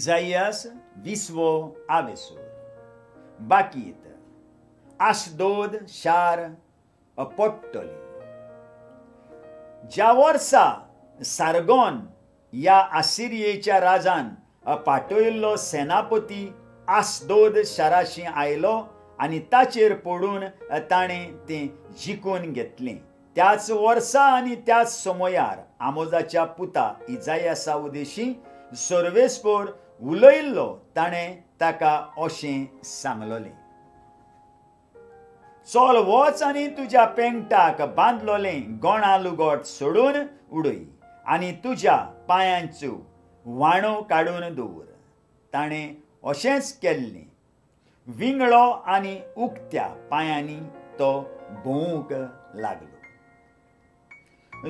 इजाइयास 20वो आवेसूर बाकीत आशदोद शार पडटली। ज्या वर्सा सारगोन या आसिरियेच्या राजान पाठयल्लो सेनापती आशदोद शाराशी आयलो आनी ताचेर पडून ताणें तें जिखून घेतलें। त्याच वर्सा आनी त्याच समयार आमोजाच्या पुता इजायासा उदेशी सर्वेस्पोर उलयल्लो ताणें ताका अशें सांगलोलें, चल वच आनी तुज्या पेंगटाक बांदलोलें गोणा लुगोट सोडून उडय आनी तुज्या पांयांचो वाणो काडून दवर। ताणें अशेंच केल्लें। विंगळो आनी उक्त्या पांयांनी तो भोंवूंक लागलो।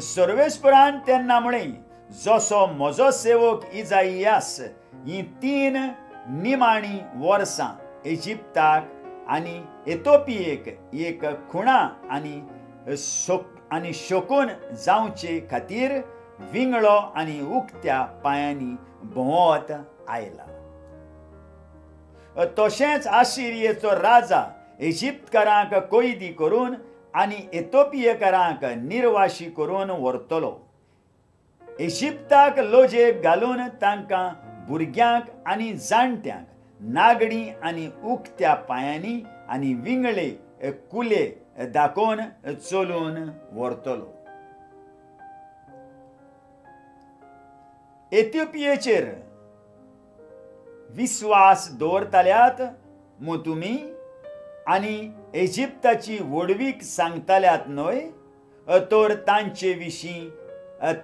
सर्वेस्परान तेन्ना म्हळें, जसो म्हजो सेवक इजाइयास ही 3 निमाणी वर्सां इजिप्ताक आनी इथिओपियेक एक खुणा आनी शोकून जावचे खातीर विंगळो आनी उक्त्या पांयांनी भोंवत आयला, तशेंच आसिरियेचो राजा इजिप्तकारांक कैदी करून आनी इथिओपियेकारांक निर्वाशी करून व्हरतलो। इजिप्ताक लोजेक घालून तांकां भुरग्यांक आनी जाणट्यांक नागडी आनी उक्त्या पांयांनी आनी विंगळे कुले दाखोवन चलून व्हरतलो। इथिओपियेचेर विश्वास दवरतल्यात मूं तुमी आनी इजिप्ताची वडवीक सांगतल्यात न्हय, तर तांचे विशीं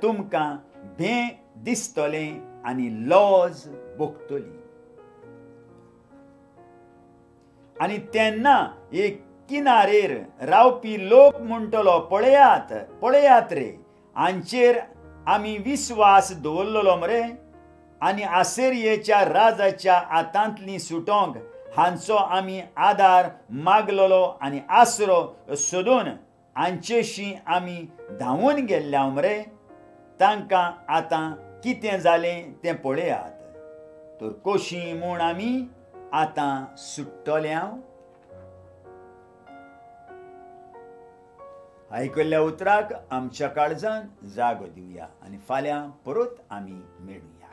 तुमकां भें दिसतलें आनी लज भोगतली। आनी तेन्ना एक किनारेर रावपी लोक म्हणटलो, पळयात पळयात रे, हांचेर आमी विश्वास दवरलेलो मरे, आनी आसिरियेच्या राजाच्या हातांतली सुटोंक हांचो आमी आदार मागलोलो आनी आसरो सोदून हांचेशी आमी धांवून गेल्ल्या मरे। तांकां आतां कितें जालें तें पळयात, तर कशीं म्हूण आमी आतां सुट्टल्या। आयकल्ल्या उतराक आमच्या काळजान जागो दिवया आनी फाल्यां परत आमी मेळुया।